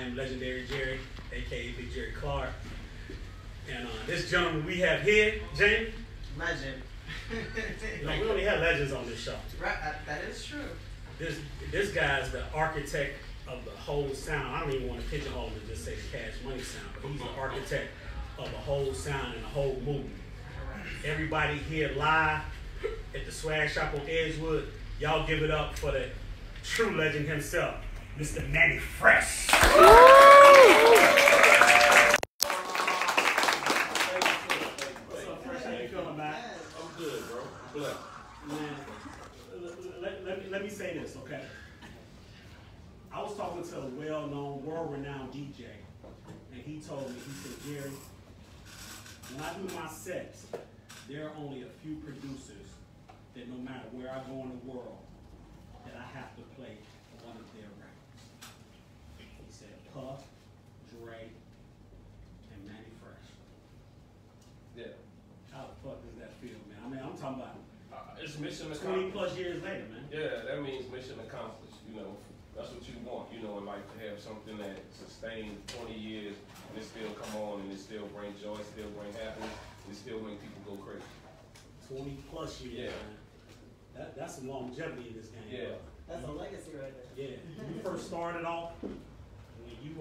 am Legendary Jerry, aka Big Jerry Clark. And this gentleman we have here, Jamie. Legend. We only have legends on this show. Right, that is true. This guy's the architect of the whole sound. I don't even want to pigeonhole him and just say the Cash Money sound, but he's the architect of the whole sound and the whole movement. Everybody here live at the Swag Shop on Edgewood, y'all give it up for the true legend himself, Mr. Manny Fresh. Let me say this, okay? I was talking to a well-known, world-renowned DJ, and he told me, he said, Jerry, when I do my sets, there are only a few producers that no matter where I go in the world, that I have to play one of their records. He said Puff, Dre, and Manny Fresh. Yeah. How the fuck does that feel, man? I mean, I'm talking about it's mission 20 accomplished. plus years later, man. Yeah, that means mission accomplished. You know, that's what you want. You know, in life to have something that sustains 20 years and it still come on and it still bring joy, still bring happiness, and it still make people go crazy. 20 plus years, yeah. Man. That's some longevity in this game. Yeah. Bro. That's a legacy right there. Yeah. When you first started off, when you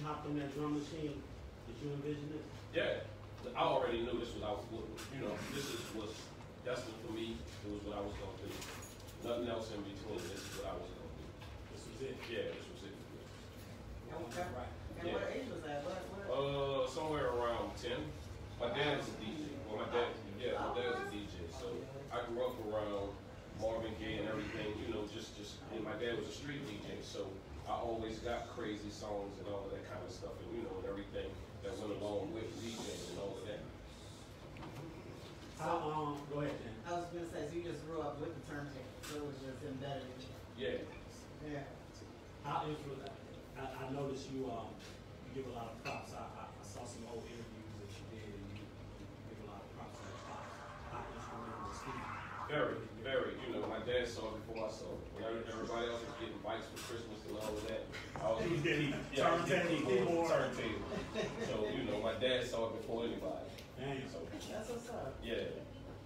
hopped on that drum machine, did you envision it? Yeah. I already knew this was that's what for me, it was what I was gonna do. Nothing else in between. This is what I was gonna do. This was it. Yeah, this was it. Okay. Right. And what age was that? What? Somewhere around 10. My dad is a DJ. Well, my dad's a DJ. So I grew up around Marvin Gaye and everything, you know, and my dad was a street DJ. So I always got crazy songs and all of that kind of stuff, and you know, and everything that went along with DJing and all of that. Go ahead, Jen. I was gonna say, so you just grew up with the turntable, so it was just embedded in you. Yeah. Yeah. How influential? I noticed you give a lot of props. I saw some old interviews that you did, and you give a lot of props on the props. How instrumental was Steve? Very. You know, my dad saw it before I saw it. When everybody else was getting bikes for Christmas and all of that, I was turntable. So, you know, my dad saw it before anybody. Dang. So, that's what's up. Yeah.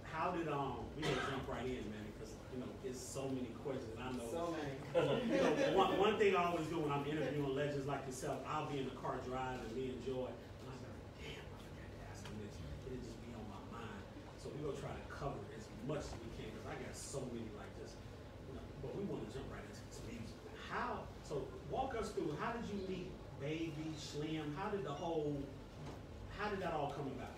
How did we gonna jump right in, man, because you know it's so many questions. I know. So many. You know, one thing I always do when I'm interviewing legends like yourself, I'll be in the car driving and me and Joy, and I go, damn, I forgot to ask him this. It'll just be on my mind. So we're gonna try to cover as much as we can because I got so many like this. You know, but we want to jump right into music. So walk us through. How did you meet Baby Slim? How did that all come about?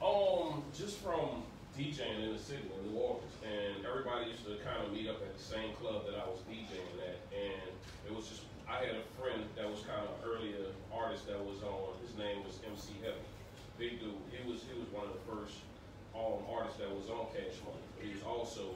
Just from DJing in the city in New Orleans, and everybody used to kind of meet up at the same club that I was DJing at, and it was just, I had a friend that was kind of earlier artist that was on, his name was MC Heavy, big dude. He was one of the first artists that was on Cash Money, but he was also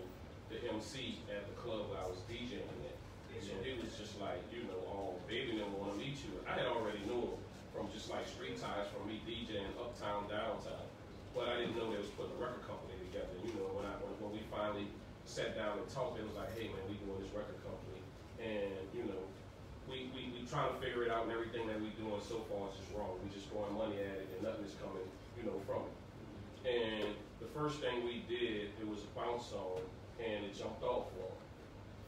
the MC at the club where I was DJing at. So it was just like, you know, Baby didn't want to meet you. I had already knew him from just like street ties from me DJing uptown, downtown. But I didn't know they was putting a record company together. You know, when we finally sat down and talked, it was like, hey man, we doing this record company, and you know, we trying to figure it out, and everything that we doing so far is just wrong. We just throwing money at it, and nothing is coming, you know, from it. And the first thing we did, it was a bounce song, and it jumped off for them.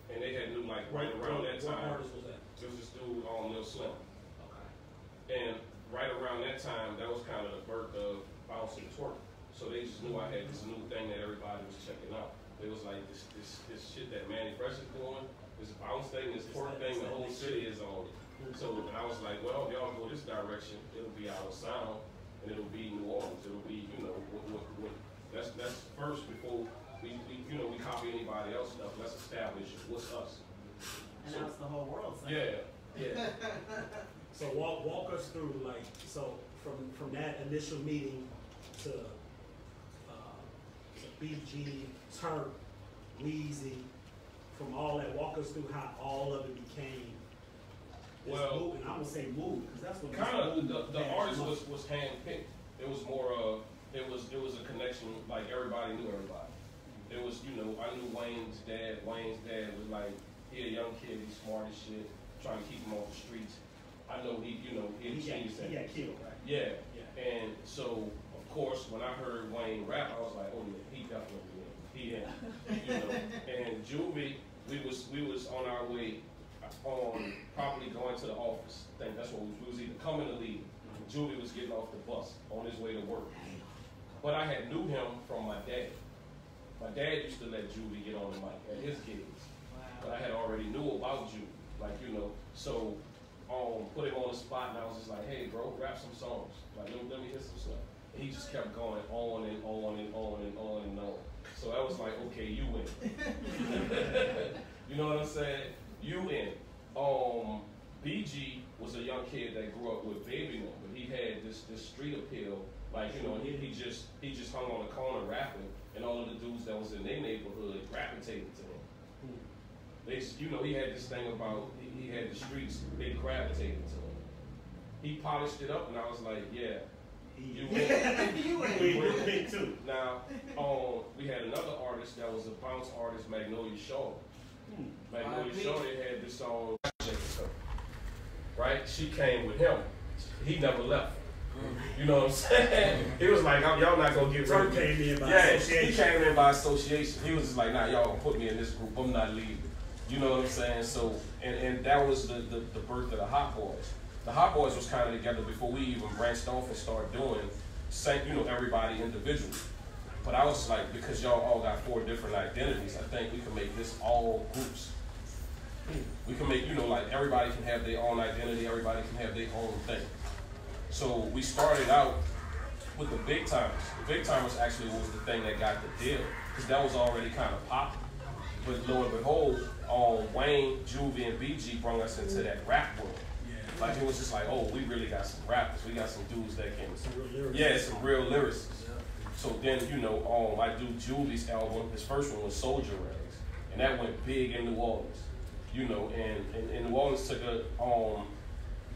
And they had knew like right around that time. What artist was that? It was this dude on Lil Slim. Okay. And right around that time, that was kind of the birth of bounce and twerk. So they just knew I had this new thing that everybody was checking out. It was like this shit that Manny Fresh is doing, this bounce thing, this twerk thing, the whole city is on it. So I was like, well, if y'all go this direction, it'll be our sound, and it'll be New Orleans. It'll be, you know, that's first before we copy anybody else's stuff. Let's establish what's us. And now it's the whole world. So. Yeah. So walk us through, like, so from that initial meeting to BG, Turk, Weezy, from all that, walk us through how all of it became this movement. I'm gonna say movement because that's what kind of the artist was handpicked. It was more of it was a connection, like everybody knew everybody. It was, you know, I knew Wayne's dad. Wayne's dad was like, he a young kid, he's smart as shit, trying to keep him off the streets. I know he changed that. He got killed, right? Yeah. Yeah. And so, of course, when I heard Wayne rap, I was like, oh yeah, he definitely in. He in. And Juvie, we was on our way on probably going to the office. I think that's what we was either coming to leave. Juvie was getting off the bus on his way to work. But I had knew him from my dad. My dad used to let Juvie get on the mic at his gigs. Wow. But I had already knew about Juvie. So put him on the spot, and I was just like, hey bro, rap some songs. Like let me hear some stuff. And he just kept going on and on and on and on and on. So I was like, okay, you win. You know what I'm saying? You win. BG was a young kid that grew up with Baby One, but he had this street appeal. Like, he just hung on the corner rapping, and all of the dudes that was in their neighborhood gravitated to him. They, he had this thing about, he had the streets, they gravitated to him. He polished it up, and I was like, yeah, you win. You We big too. Now, we had another artist that was a bounce artist, Magnolia Shaw. Magnolia Shaw, they had this song, right? She came with him. He never left. You know what I'm saying? He was like, y'all not gonna get rid of me. Came in by association. He came in by association. He was just like, nah, y'all gonna put me in this group. I'm not leaving. You know what I'm saying? So, and that was the birth of the Hot Boys. The Hot Boys was kind of together before we even branched off and started doing, everybody individually. But I was like, because y'all all got 4 different identities, I think we can make this all groups. We can make, like everybody can have their own identity, everybody can have their own thing. So we started out with the Big Timers. The Big Timers actually was the thing that got the deal, because that was already kind of popping. But lo and behold, Wayne, Juvie, and BG brought us into that rap world. Yeah. Like it was just like, oh, we really got some rappers. We got some dudes that can, some real lyricists. Yeah. So then, I do Juvie's album. His first one was Soldier Rags, and that went big in New Orleans. And New Orleans took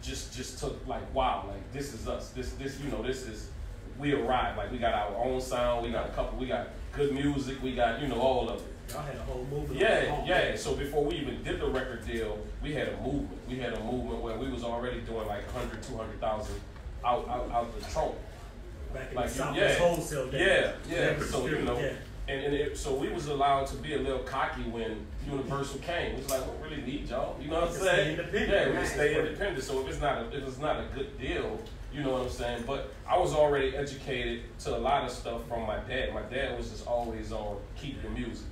just took like, wow, like this is us. This is, we arrived. Like we got our own sound. We got good music. We got all of it. Y'all had a whole movement. Yeah. So before we even did the record deal, we had a movement. We had a movement where we was already doing like 100, 200,000 out the trunk. Back in the Southwest wholesale day. Yeah. So so we was allowed to be a little cocky when Universal came. It was like, we really need y'all. You know what I'm saying? Yeah, we can stay independent. So if it's not a good deal, you know what I'm saying? But I was already educated to a lot of stuff from my dad. My dad was just always on keep the music.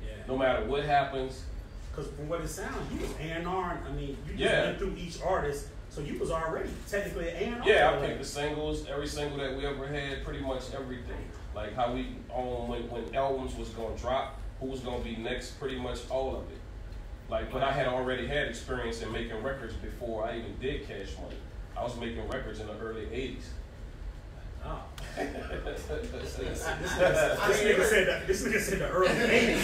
Yeah. No matter what happens. Because from what it sounds, you was A&R. I mean, you just went through each artist. So you was already technically A&R. Yeah, I picked the singles, every single that we ever had, pretty much everything. Like how we when albums was gonna drop, who was gonna be next, pretty much all of it. Like, but I had already had experience in making records before I even did Cash Money. I was making records in the early '80s. Oh. This nigga said the early '80s.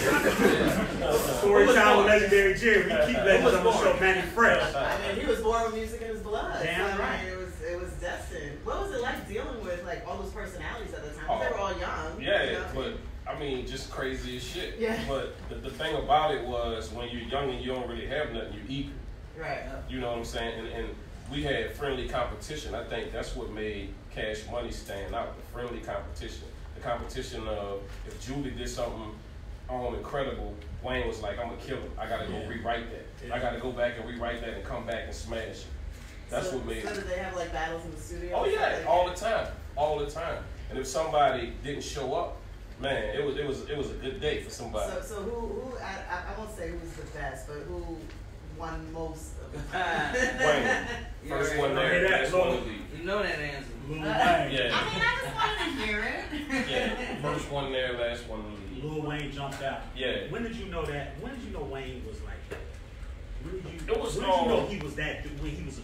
Storytime legendary Jerry. We keep legends on the show, Manny Fresh. I mean, he was born with music in his blood. Damn right. It was destined. What was it like dealing with like all those personalities at the time? They were all young. Yeah, but I mean, just crazy as shit. Yeah. But the thing about it was, when you're young and you don't really have nothing, you're eager. Right. You know what I'm saying? And we had friendly competition. I think that's what made Cash Money stand out. The friendly competition. The competition of, if Juvie did something incredible, Wayne was like, I'm gonna kill him. I gotta go rewrite that. Yeah. I gotta go back and rewrite that and come back and smash it. That's what made it. So did they have like battles in the studio? Oh yeah, all the time. And if somebody didn't show up, man, it was a good day for somebody. So who I won't say who was the best, but who won most of the Wayne. First one there, last one to leave. You know that answer. Yeah. I mean, I just wanted to hear it. Yeah, first one there, last one to leave. Lil Wayne jumped out. Yeah. When did you know that? When did you know Wayne was like that? When did you know he was that? When he was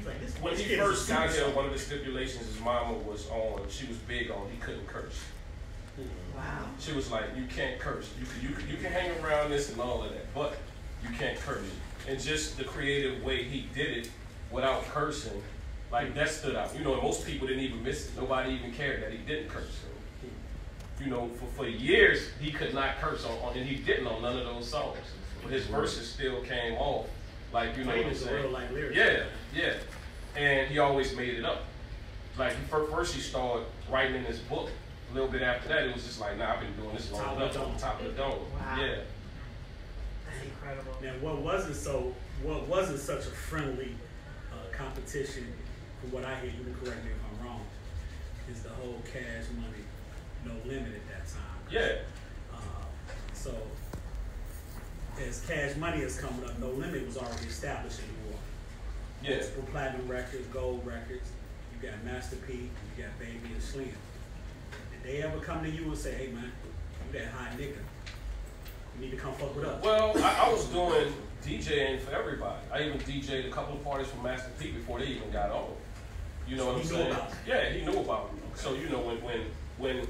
like this. When he first got here, one of the stipulations his mama was on, she was big on, he couldn't curse. Wow. She was like, you can't curse. You can hang around this and all of that, but you can't curse. And just the creative way he did it without cursing, like that stood out. Most people didn't even miss it. Nobody even cared that he didn't curse. For years he could not curse on, and he didn't on none of those songs. But his verses still came off Like, you know what I'm saying? Real life lyrics. Yeah. And he always made it up. Like, first he started writing in his book. A little bit after that, it was just like, nah, I've been doing this long enough. Top of the dome. Wow. Yeah. That's incredible. Now, what wasn't such a friendly competition, from what I hear, you can correct me if I'm wrong, is the whole Cash Money, No Limit at that time. Yeah. So, as Cash Money is coming up, No Limit was already established in New Orleans. Yeah. Multiple platinum records, gold records. You got Master P, you got Baby and Slim. Did they ever come to you and say, hey man, you that hot nigga, you need to come fuck with us? Well, I was doing DJing for everybody. I even DJed a couple of parties for Master P before they even got on. You know what I'm saying? Yeah, he knew about me. Okay. So you know when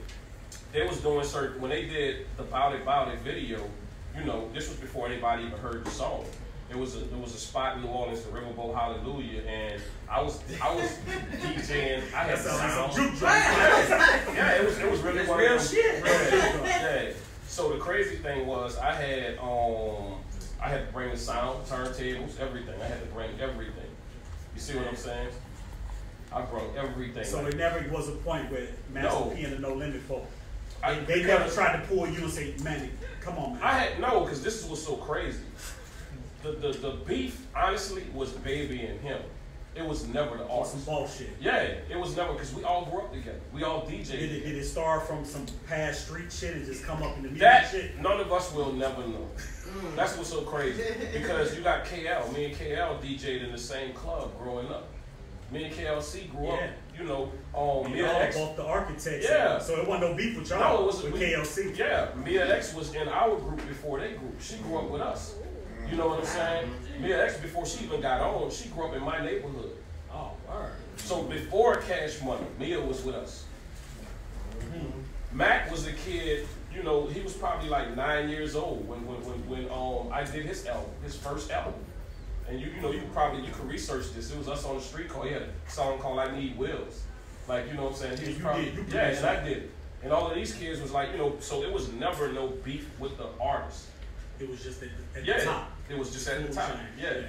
they was doing certain, when they did the Bout It video, you know, this was before anybody even heard the song. There was a spot in New Orleans, the Riverboat Hallelujah, and I was DJing. I had sound. Yeah, it was really it's real shit. Yeah. So the crazy thing was I had to bring the sound, turntables, everything. I had to bring everything. You see what I'm saying? I brought everything. So there never was a point where Master P and the No Limit folk, they never never tried to pull you and say, Manny, come on, man. because this is what's so crazy. The beef, honestly, was Baby and him. It was never the artist. Some bullshit. Yeah, it was never, because we all grew up together. We all DJed. Did it start from some past street shit and just come up in the music shit? None of us will never know. That's what's so crazy. Because you got KL. Me and KL DJed in the same club growing up. Me and KLC grew up, you know, Mia X. Both the architects. Yeah. So it wasn't no beef with y'all. No, it wasn't with KLC. Yeah, Mia X was in our group before they grew. She grew up with us. You know what I'm saying? Mia X, before she even got on, she grew up in my neighborhood. Oh, word. So before Cash Money, Mia was with us. Mac was a kid, you know, he was probably like 9 years old when I did his album, his first album. And you know, you could research this. It was us on the street call. He had a song called I Need Wheels. Like, you know what I'm saying? He was probably, and I did it. And all of these kids was like, you know, so it was never no beef with the artist. It was just at the top. It was just at the top. Yeah.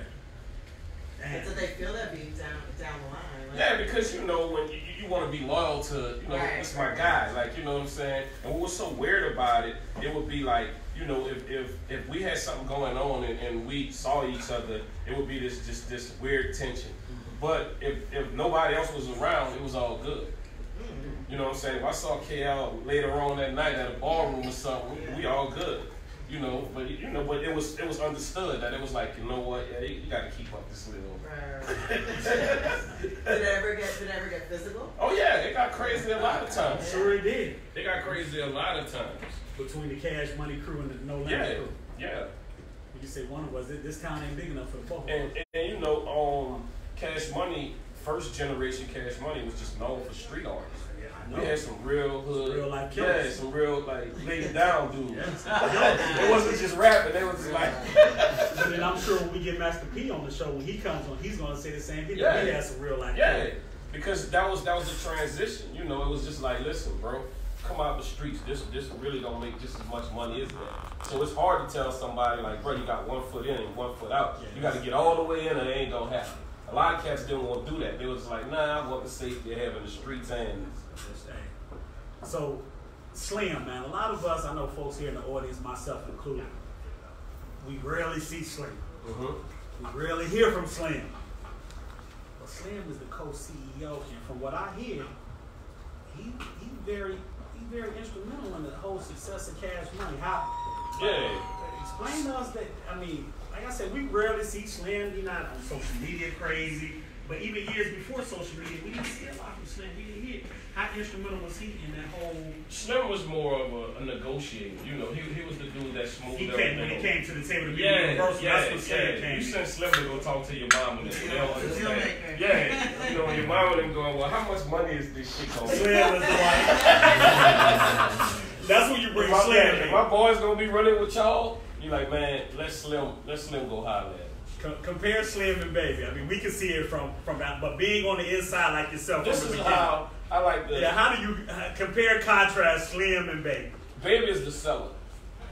So they feel that beef down the line. Like, yeah, because you know when you want to be loyal to, you know, this is my guy. Like, you know what I'm saying? And what was so weird about it, it would be like, you know, if we had something going on and we saw each other, it would be this weird tension. But if nobody else was around, it was all good. You know what I'm saying? If I saw KL later on that night at a ballroom or something, we all good. You know, but it was understood that it was like, you know what, yeah, you got to keep up this little. Did it ever get physical? Oh yeah, it got crazy a lot of times. Sure it did. It got crazy a lot of times. Between the Cash Money crew and the No Limit crew. Yeah. You can say one was it. This town ain't big enough for the both. And you know, Cash Money, first generation Cash Money was just known for street artists. We had some real hood, real life killers. Yeah, some real like laid down dudes. It wasn't just rapping; they was like. But then I'm sure when we get Master P on the show, when he comes on, he's gonna say the same thing. Yeah, he has some real life. Yeah, killers. because that was the transition. You know, it was just like, listen, bro, come out the streets. This really don't make just as much money as that. So it's hard to tell somebody like, bro, you got 1 foot in and 1 foot out. You got to get all the way in, and it ain't gonna happen. A lot of cats didn't want to do that. They was like, nah, I want the safety of having the streets and. So, Slim, man, a lot of us, I know folks here in the audience, myself included, we rarely see Slim. We rarely hear from Slim. But Slim is the co-CEO, and from what I hear, he's very instrumental in the whole success of Cash Money. Explain to us that, I mean, like I said, we rarely see Slim. He's not on social media crazy. But even years before social media, we didn't see a lot from Slim. We didn't hear. How instrumental was he in that whole? Slim was more of a negotiator. You know, he was the dude that smoothed everything. When he came to the table to be universal, that's when Slim came. You sent Slim to go talk to your mom and they don't understand. Yeah, you know, your mom and them going, well, how much money is this shit going to be? Slim was the one. That's when you bring Slim. If my boys gonna be running with y'all, you like, man, let Slim go holler at. Compare Slim and Baby. I mean, we can see it from that, but being on the inside like yourself. This is how I like the. Yeah, how do you compare, contrast Slim and Baby? Baby is the seller.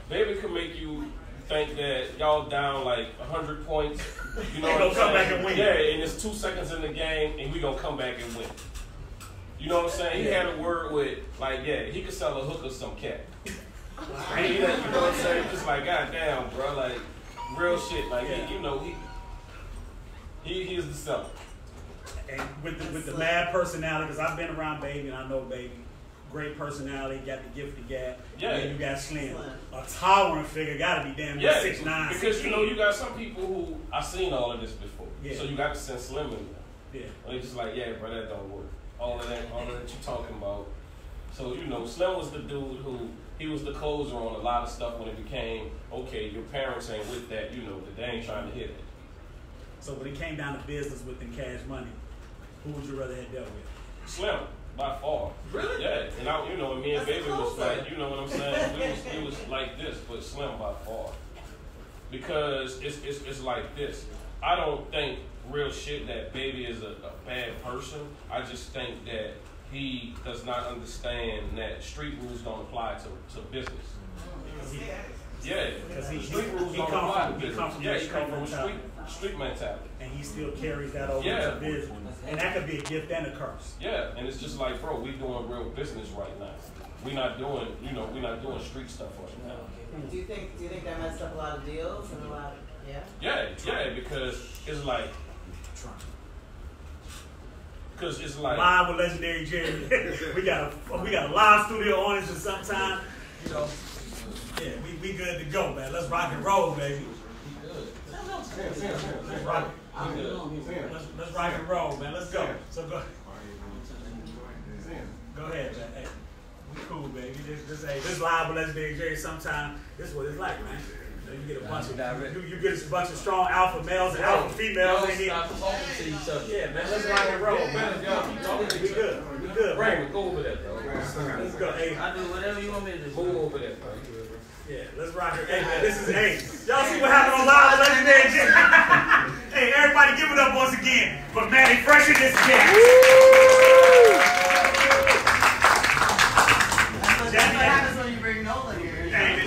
Baby can make you think that y'all down like 100 points. You know They what gonna I'm come saying? back and win. Yeah, and it's 2 seconds in the game, and we gonna come back and win. You know what I'm saying? He had a word with, like, yeah, he could sell a hook or some cat. You know what I'm saying? Just like, goddamn, bro, like, real shit. Like, he is the seller. And with the mad personality, because I've been around Baby and I know Baby. Great personality, got the gift of gab. Yeah. And then you got Slim. A towering figure, gotta be damn near 6'9". Because you got some people who I've seen all of this before. Yeah. So you got to send Slim in there. Yeah. And they just like, yeah, bro, that don't work. All of that you talking about. So, Slim was the dude who, he was the closer on a lot of stuff when it became, okay, your parents ain't with that, that they ain't trying to hit it. So when it came down to business within Cash Money, who would you rather have dealt with? Slim, by far. Really? Yeah, and and me and That's Baby was closer. like, you know what I'm saying? We was like this, but Slim by far. Because it's like this. I don't think real shit that Baby is a bad person. I just think that he does not understand that street rules don't apply to business. Yeah, Because street rules he don't come apply from- to he business. come from Yeah, that he come from street a street mentality. And he still carries that over Yeah. to business. And that could be a gift and a curse. Yeah, and it's just like, bro, we doing real business right now. We're not doing street stuff right now. Do you think that messed up a lot of deals and a lot of, Yeah, because it's like, Live with legendary Jerry. we got a live studio audience for some time. Yeah, we good to go, man. Let's rock and roll, baby. Let's rock and roll, man. Let's go. So go ahead, man. Hey, we cool, baby. This live with legendary Jerry. Sometime this is what it's like, man. You get a bunch of strong alpha males and alpha females in here. Yeah, man. Let's rock and roll, man. We good. Raymond, go over there, bro. Let's go. Hey, I do whatever you want me to do. Go over there, bro. yeah, let's rock it. Hey, man, this is y'all see what happened on Live with Legendary Jerry? Hey, everybody, give it up once again for Manny Fresh in this guest. That's what happens when you bring Nola here. Hey,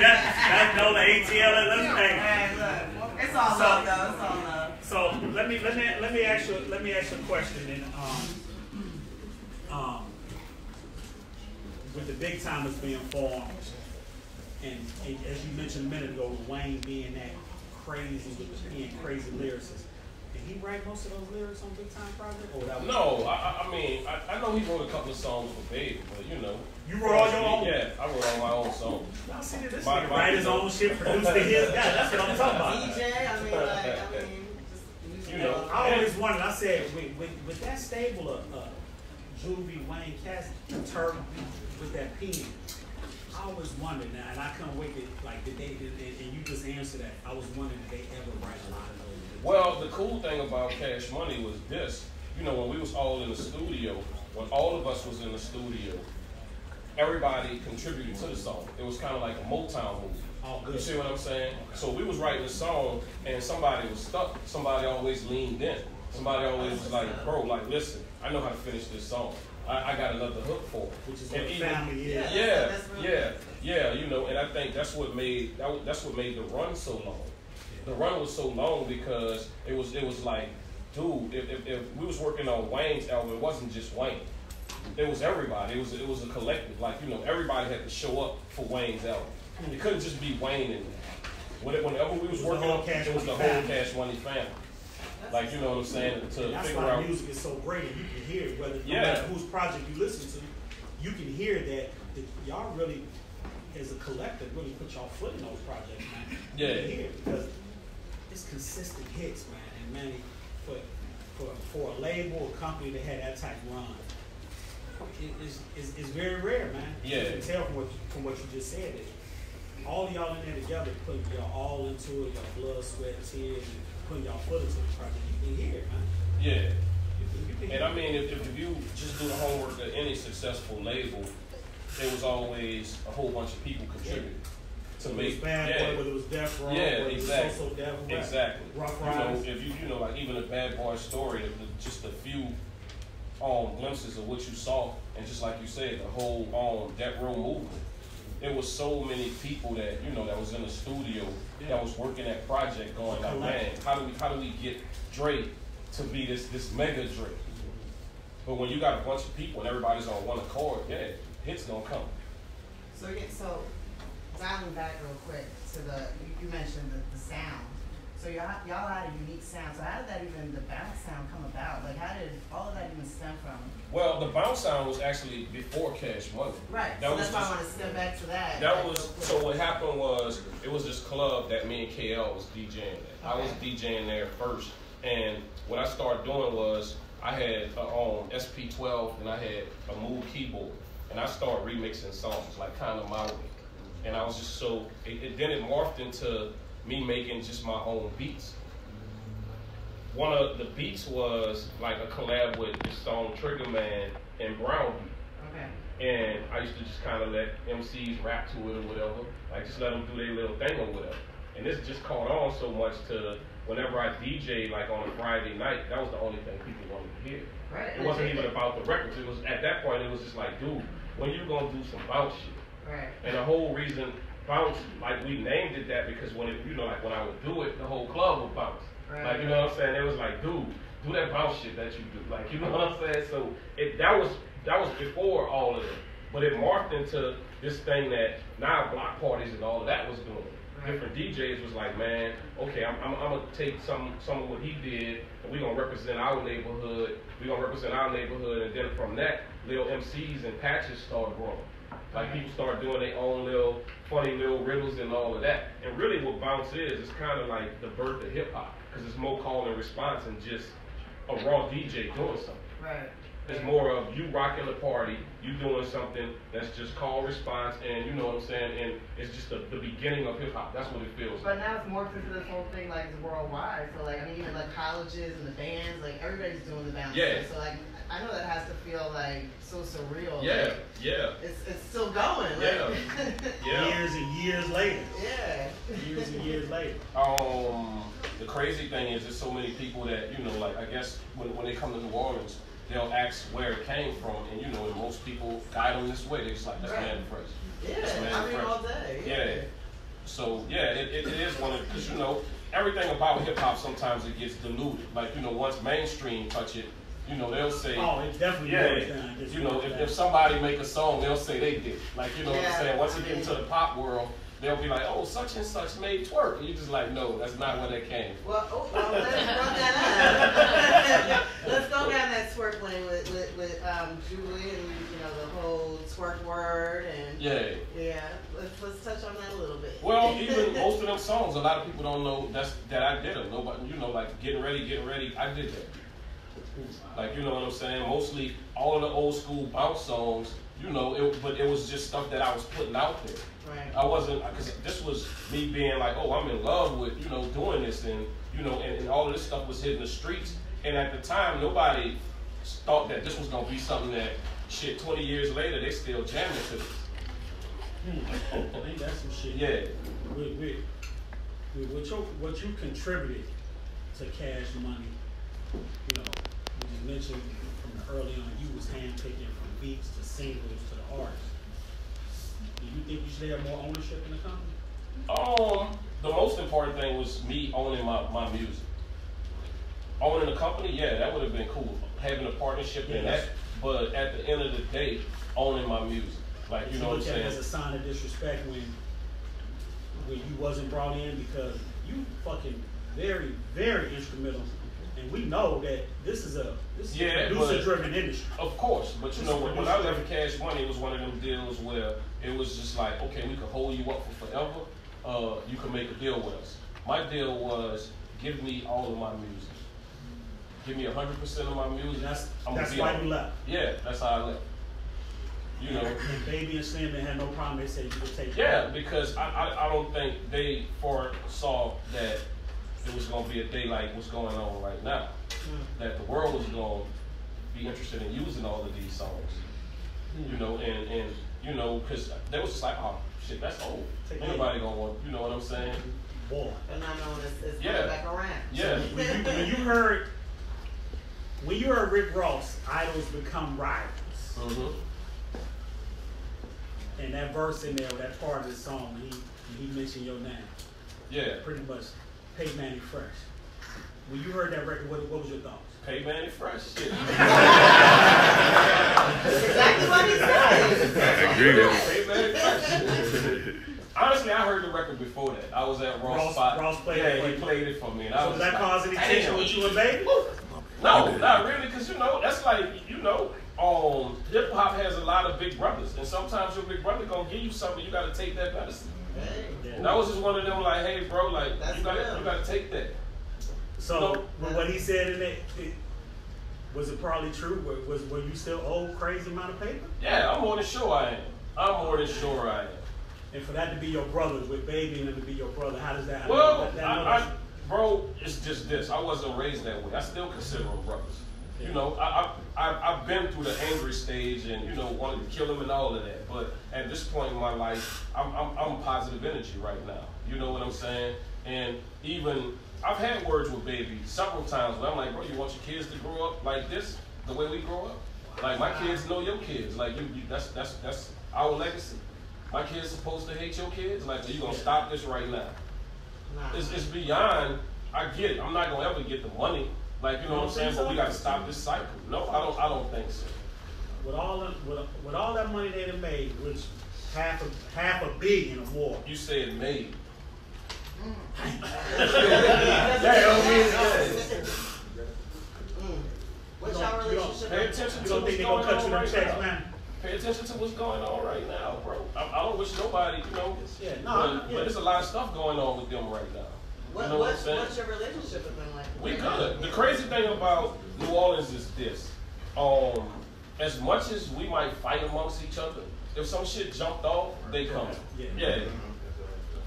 that's Nola ATL. Hey, look, it's all love, though. It's all love. So let me ask you a question. And with the big timers being formed, and as you mentioned a minute ago, Wayne being that crazy lyricist. Did he write most of those lyrics on Big Time Project? Or that was No, I know he wrote a couple of songs for Baby, but You wrote all your own? Yeah, I wrote all my own songs. Y'all see this nigga write his own shit, produce the hits. God, that's what I'm talking about. DJ, just, I always wondered, I said, with that stable of Juvie, Wayne, Cass, Turk, with that pen, I always wondered now, and I couldn't wait to, and you just answered that. I was wondering if they ever write a lot of those. Well, the cool thing about Cash Money was this. When we was all in the studio, when all of us was in the studio, everybody contributed to the song. It was kind of like a Motown movie. Oh, good. You see what I'm saying? So we was writing a song, and somebody was stuck. Somebody always leaned in. Somebody always was like, bro, listen, I know how to finish this song. I got another hook for it. Which is what family is. Yeah, and I think that's what made the run so long. The run was so long because it was like, dude, if we was working on Wayne's album, it wasn't just Wayne. It was everybody. It was a collective. Everybody had to show up for Wayne's album. It couldn't just be Wayne in there. Whenever we was working on it, was the whole Cash Money family. You know what I'm saying? That's figure why out. music is so great, and you can hear it, no matter whose project you listen to, you can hear that y'all really, as a collective, really put y'all foot in those projects, man. Yeah. You can hear it because it's consistent hits, man. And Manny, for a label, a company that had that type of run, it's very rare, man. Yeah. You can tell from what you just said that all of y'all in there together, putting y'all all into it, y'all blood, sweat, tears, and putting y'all foot into the project. You can hear it, man. Yeah. You can And I mean, if you just do the homework at any successful label, there was always a whole bunch of people contributing to whether it was Bad Boy, whether it was Death Row, whether it was So Devil, exactly. Rough Riders. If you even a Bad Boy story, just a few glimpses of what you saw, and just like you said, the whole Death Row movement. it was so many people that, you know, that was in the studio, that was working that project going like, man, how do we get Dre to be this mega Dre? But when you got a bunch of people and everybody's on one accord, yeah, hits gonna come. So dialing back real quick to you mentioned the sound. So y'all had a unique sound. So how did the bounce sound come about? Like how did all of that even stem from? Well, the bounce sound was actually before Cash Money. Right. So that's why I want to step back to that. So what happened was, it was this club that me and KL was DJing at. I was DJing there first, and what I started doing was, I had on SP12 and I had a Moog keyboard, and I started remixing songs like kind of my way. And I was just then it morphed into me making just my own beats. One of the beats was like a collab with this song Trigger Man and Brown Beat. Okay. And I used to just kind of let MCs rap to it or whatever, like just let them do their little thing or whatever. And this just caught on so much to whenever I DJ like on a Friday night, that was the only thing people wanted to hear. Right. It wasn't even about the records. It was at that point it was just like, dude, when you gonna do some bounce shit? Right. And the whole reason bounce, like we named it that because when when I would do it, the whole club would bounce. Right. Like, you know what I'm saying? It was like, dude, do that bounce shit that you do. Like, you know what I'm saying? So that was before all of it. But it morphed into this thing that now block parties and all of that was doing. Right. Different DJs was like, man, okay, I'm gonna take some of what he did and we're gonna represent our neighborhood. And then from that, little MCs and patches started growing. Like people start doing their own little funny little riddles and all of that. And really what bounce is kind of like the birth of hip hop, because it's more call and response than just a raw DJ doing something. Right. It's more of you rocking the party, you doing something that's just call response, and you know what I'm saying, and it's just the beginning of hip hop. That's what it feels But like. now it's morphed into this whole thing like it's worldwide. So like I mean even like colleges and the bands, like everybody's doing the bounce. Yeah. So like I know that has to feel like so surreal. Yeah, like, yeah. It's still going. Yeah. Like, Yeah. Years and years later. Yeah. Years and years later. The crazy thing is there's so many people that, you know, like I guess when they come to New Orleans, they'll ask where it came from, and you know, and most people guide them this way. They're just like, that's right. Manny Fresh. Yeah, I mean all day. Yeah. So yeah, it is one of, because you know, everything about hip hop sometimes it gets diluted. Like, you know, once mainstream touch it, you know, they'll say, oh, it definitely yeah, you know, if somebody make a song, they'll say they did. Like, you know what I'm saying? Once you get into the pop world, they'll be like, oh, such and such made twerk. And you just like, no, that's not where that came from. Well, let's run that up. Let's go down that twerk lane with Julie and, you know, the whole twerk word and yeah. Let's touch on that a little bit. Well, even most of them songs, a lot of people don't know that I did them. Nobody, you know, like getting ready, I did that. Like, you know what I'm saying? Mostly all of the old school bounce songs, you know, but it was just stuff that I was putting out there. Right. I wasn't, because this was me being like, oh, I'm in love with, you know, doing this, and, you know, and all of this stuff was hitting the streets. And at the time, nobody thought that this was going to be something that, shit, 20 years later, they still jamming to this. I think that's some shit. Yeah. What you contributed to Cash Money, you know, you just mentioned from the early on, you was handpicking from beats to singles to the artists. Do you think you should have more ownership in the company? The most important thing was me owning my music. Owning the company, yeah, that would have been cool. Having a partnership in that, but at the end of the day, owning my music. Like, you know what I'm saying? As a sign of disrespect when you wasn't brought in, because you fucking very, very instrumental. And we know that this is a producer-driven industry. Of course, but you know, when I left Cash Money, it was one of them deals where it was just like, okay, we could hold you up for forever. You can make a deal with us. My deal was, give me all of my music. Give me 100% of my music. That's why you left. Yeah, that's how I left. You know, and Baby and Slim, they had no problem. They said you could take. Yeah, because I don't think they foresaw that it was going to be a day like what's going on right now. That the world was going to be interested in using all of these songs. You know, and you know, because they was just like, oh shit, that's old. Nobody gonna want, you know what I'm saying? Boy. But not knowing it's coming back around. Yeah. When you heard Rick Ross, idols become rivals. Mm-hmm. And that verse in there, that part of the song, he mentioned your name. Yeah. Pretty much, Pay Manny Fresh. When you heard that record, what was your thoughts? Pay Manny Fresh. Shit. Exactly what he said. I agree with Pay Manny Fresh. Honestly, I heard the record before that. I was at Ross spot. Ross played it. He played it for me. And so did that cause any tension with you and Baby? No, not really, because that's like, hip hop has a lot of big brothers, and sometimes your big brother gonna give you something, you gotta take that medicine. Hey. And that was just one of them, like, hey, bro, like you gotta take that. So what he said in it, was it probably true? Were you still owe crazy amount of paper? Yeah, I'm more than sure I am. And for that to be your brother, with Baby and them to be your brother, how does that? Well, bro, it's just this. I wasn't raised that way. I still consider them brothers. Yeah. I've been through the angry stage and wanted to kill him and all of that. But at this point in my life, I'm positive energy right now. You know what I'm saying? And even I've had words with Baby several times where I'm like, bro, you want your kids to grow up like this, the way we grow up? Like my kids know your kids. Like that's our legacy. My kids supposed to hate your kids? Like, are you gonna stop this right now? Nah. It's beyond. I get it. I'm not gonna ever get the money. Like, you know what I'm saying? But we gotta stop this cycle. No, I don't think so. With all that money they done made, which half a billion or more. You said made. What's your relationship? Pay attention to what's going on right now. Pay attention to what's going on right now, bro. I don't wish nobody, but there's a lot of stuff going on with them right now. What's your relationship with them like? We good. The crazy thing about New Orleans is this. As much as we might fight amongst each other, if some shit jumped off, they come. Yeah.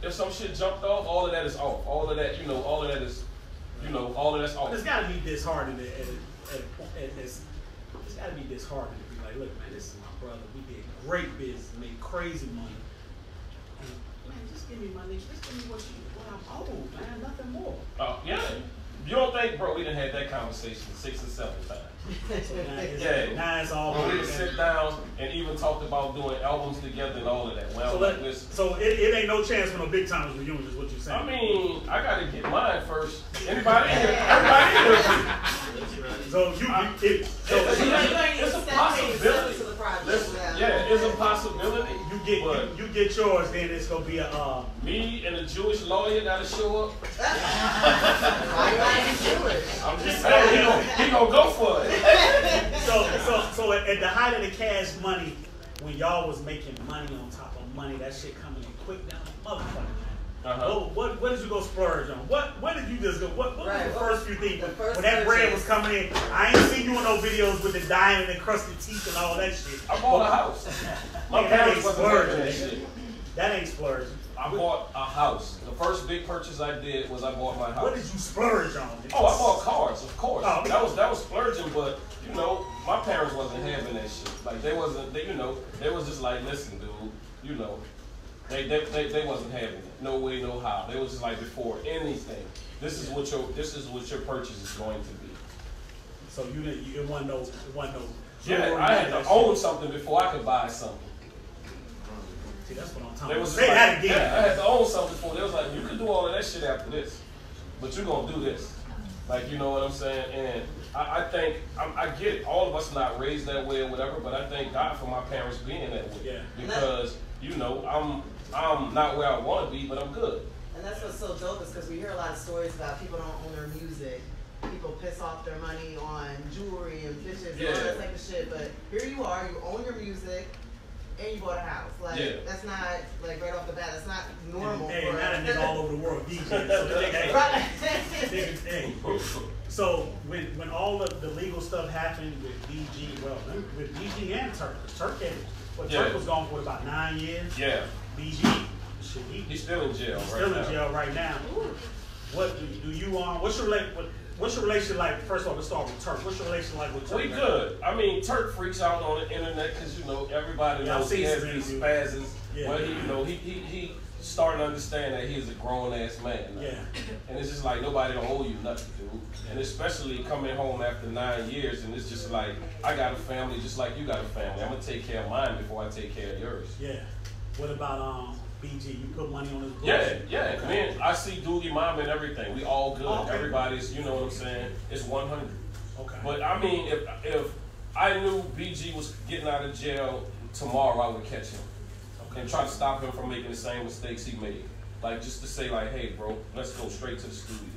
If some shit jumped off, all of that is off. All of that, all of that is, all of that's off. But it's gotta be disheartening it's gotta be disheartening to be like, look, man, this is my brother. We did great business, made crazy money. And, man, just give me my nigga. Just give me what I'm owed, man. Nothing more. Yeah. You don't think, bro, we done had that conversation 6 or 7 times. So now it's all we done sit down and even talked about doing albums together and all of that. Well, so it ain't no chance for no big timers reunion, is what you're saying. I mean, I gotta get mine first. Anybody here? Everybody here? So it's a possibility. It's a possibility. You get yours, then it's gonna be a me and a Jewish lawyer gotta show up. I'm just saying he gonna go for it. So at the height of the cash money, when y'all was making money on top of money, that shit coming in quick down the motherfucker, man. What did you go splurge on? What did you just go? What was the first few things when that bread was coming in? I ain't seen you in no videos with the diamond and crusted teeth and all that shit. I bought a house. My parents wasn't having that shit. That ain't splurging. I bought a house. The first big purchase I did was I bought my house. What did you splurge on? Oh, I bought cars, of course. Oh, that was splurging, but my parents wasn't having that shit. Like they wasn't, they was just like, listen, dude, they wasn't having it. No way, no how. They was just like, before anything, this is what your purchase is going to be. So it wasn't no. Yeah, I had to own something before I could buy something. See, that's what I'm talking about. Say that again. Yeah, I had to own something before. They was like, you can do all of that shit after this, but you're gonna do this. Like, you know what I'm saying? And I think I get it. All of us not raised that way or whatever, but I thank God for my parents being that way. Yeah. Because I'm not where I want to be, but I'm good. And that's what's so dope is because we hear a lot of stories about people don't own their music. People piss off their money on jewelry and fishes and all that type of shit. But here you are, you own your music, and you bought a house. Like that's not like right off the bat. That's not normal. Hey, not a nigga all over the world DJ. So when all of the legal stuff happened with DG, with DG and Turk, Turk was gone for about 9 years. Yeah. DG, he's still in jail. Still in jail right now. What do you what's your relationship like? First of all, let's start with Turk. What's your relationship like with Turk? We good. I mean, Turk freaks out on the internet because everybody knows he has these spazzes. Yeah. But he starting to understand that he is a grown ass man. Yeah. And it's just like nobody don't owe you nothing, dude. And especially coming home after 9 years, and it's just like I got a family just like you got a family. I'm gonna take care of mine before I take care of yours. Yeah. What about BG? You put money on his books? Yeah. Okay. Man, I see Doogie Mom and everything. We all good. Okay. Everybody's, you know what I'm saying? It's 100. Okay. But I mean, if I knew BG was getting out of jail tomorrow, I would catch him and try to stop him from making the same mistakes he made. Like just to say like, hey, bro, let's go straight to the studio.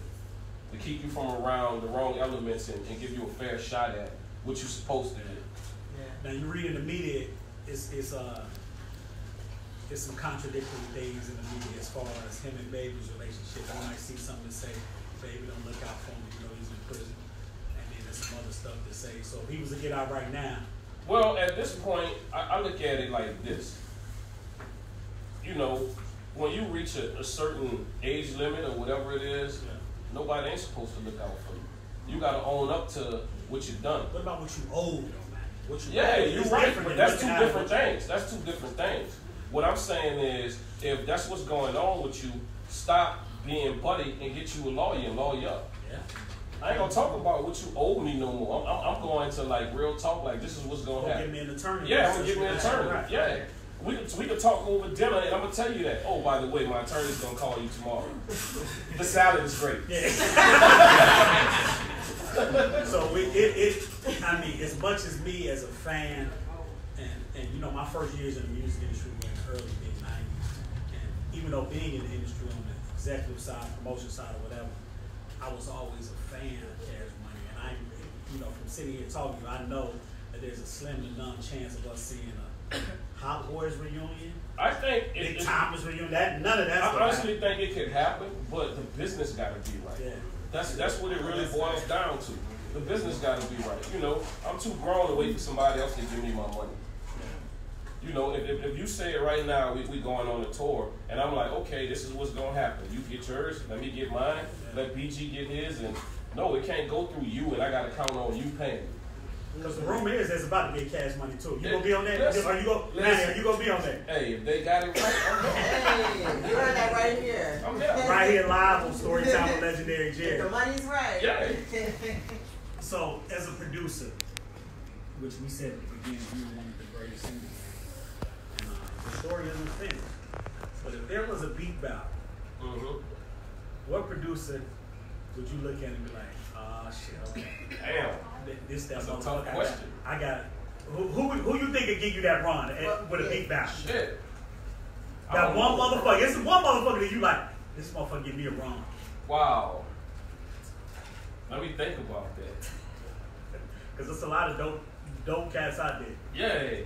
To keep you from around the wrong elements and give you a fair shot at what you're supposed to do. Yeah. Now you read in the media, it's some contradictory things in the media as far as him and Baby's relationship. You might see something to say, Baby, don't look out for him, you know he's in prison. And then there's some other stuff to say. So if he was to get out right now. Well, at this point, I look at it like this. You know, when you reach a certain age limit or whatever it is, nobody ain't supposed to look out for you. You got to own up to what you've done. What about what you owe, though, man? What you you're right, but that's two different things. That's two different things. What I'm saying is, if that's what's going on with you, stop being buddy and get you a lawyer and lawyer up. Yeah. I ain't gonna talk about what you owe me no more. I'm going to like real talk. Like this is what's gonna happen. Get me an attorney. Yeah, I'm gonna get me an attorney. Right. Yeah. We could talk over dinner, and I'm gonna tell you that. Oh, by the way, my attorney's gonna call you tomorrow. The salad is great. Yeah. So I mean, as much as me as a fan, and you know, my first years in the music industry were in the early mid-90s, and even though being in the industry on the executive side, promotion side, or whatever, I was always a fan of Cash Money, and you know, from sitting here talking to you, I know that there's a slim to none chance of us seeing a Hot Boys reunion. I think Big Timers reunion. None of that. I honestly think it could happen, but the business got to be right. Yeah. That's what it really boils down to. The business got to be right. You know, I'm too grown to wait for somebody else to give me my money. You know, if you say it right now, we going on a tour, and I'm like, okay, this is what's gonna happen. You get yours, let me get mine, let BG get his, and no, it can't go through you, and I gotta count on you paying. Because the rumor is there's about to be a Cash Money too. You gonna be on that? Are you gonna be on that? Hey, if they got it right, I'm there. Hey, you heard that right here. I'm there. Right here live on Storytime with Legendary Jerry. If the money's right. Yeah. So, as a producer, which we said at the beginning, you were one of the greatest singers. The story isn't finished. But if there was a beat battle, what producer would you look at and be like, ah, shit, okay. Damn. That's a tough question. I got it. Who you think could give you that run with a beat battle? Shit. That one motherfucker. It's one motherfucker that you like, this motherfucker give me a run. Wow. Let me think about that. Because there's a lot of dope cats out there. Yeah.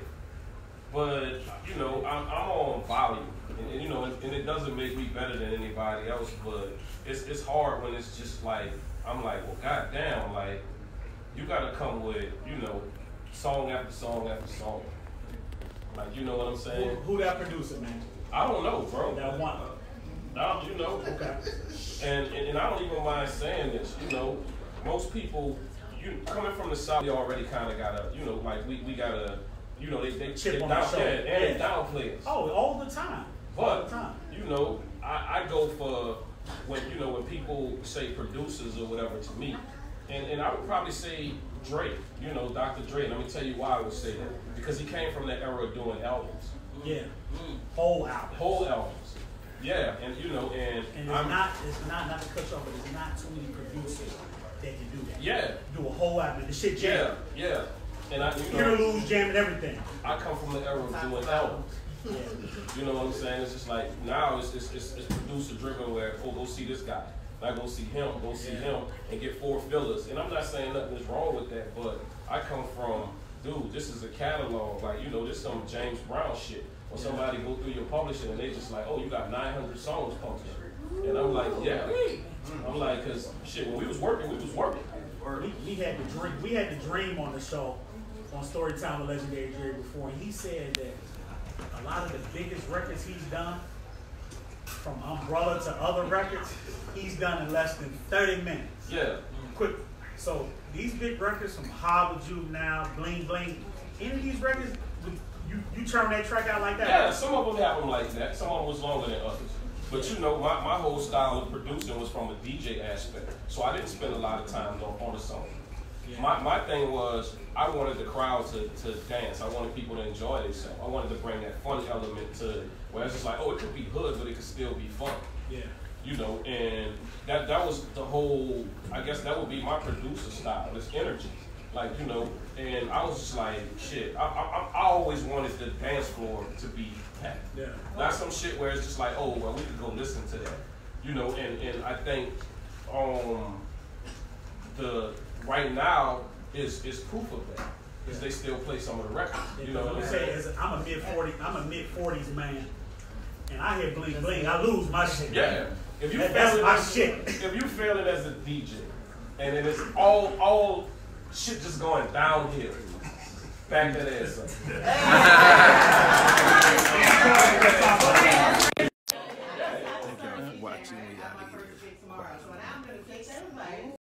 But, you know, I'm on volume. And you know, and it doesn't make me better than anybody else, but it's hard when it's just like, I'm like, well, goddamn, like, you gotta come with, you know, song after song after song. Like, you know what I'm saying? Who that producer, man? I don't know, bro. That one. You know. Okay. And I don't even mind saying this, you know, most people, you coming from the South, they already kind of gotta, you know, like we gotta, you know, they chip on the shoulder. And downplay us. Oh, all the time. But, all the time. You know, I go for when people say producers or whatever to me, and I would probably say Drake, you know, Dr. Dre. And let me tell you why I would say that. Because he came from that era of doing albums. Yeah. Whole albums. Whole albums. Yeah, and you know, and it's not to cut you off, but there's not too many producers that can do that. Yeah. Do a whole album. The shit jam. Yeah. And interludes, jam, and everything. I come from the era of doing albums. Yeah. You know what I'm saying? It's just like now it's producer driven where go see this guy. And I go see him, and get 4 fillers. And I'm not saying nothing is wrong with that, but I come from, dude, this is a catalog. Like, you know, this some James Brown shit. Or somebody go through your publishing and they just like, oh, you got 900 songs published. And I'm like, yeah. I'm like, cause shit, when we was working. We had the dream on the show on Storytime with Legendary Jerry before, and he said that a lot of the biggest records he's done, from Umbrella to other records, he's done in less than 30 minutes. Yeah. Quick. So these big records from Harvard Juvenile, Bling Bling, any of these records, you You turn that track out like that? Yeah, some of them have them like that. Some of them was longer than others. But you know, my whole style of producing was from a DJ aspect. So I didn't spend a lot of time on the song. Yeah. My thing was, I wanted the crowd to dance. I wanted people to enjoy themselves. I wanted to bring that fun element to it. Where it's just like, oh, it could be hood, but it could still be fun. Yeah. You know, and that was the whole, I guess that would be my producer style, this energy. Like, you know, and I was just like, shit, I always wanted the dance floor to be packed. Yeah. Not some shit where it's just like, oh, well, we could go listen to that. You know, and I think the right now is proof of that. Because they still play some of the records. You know what I'm saying? I'm a mid-40s man. And I hear bling bling, I lose my shit. Yeah. If you that's my shit. If you feel it as a DJ, and then it's all shit just going downhill, back that ass up.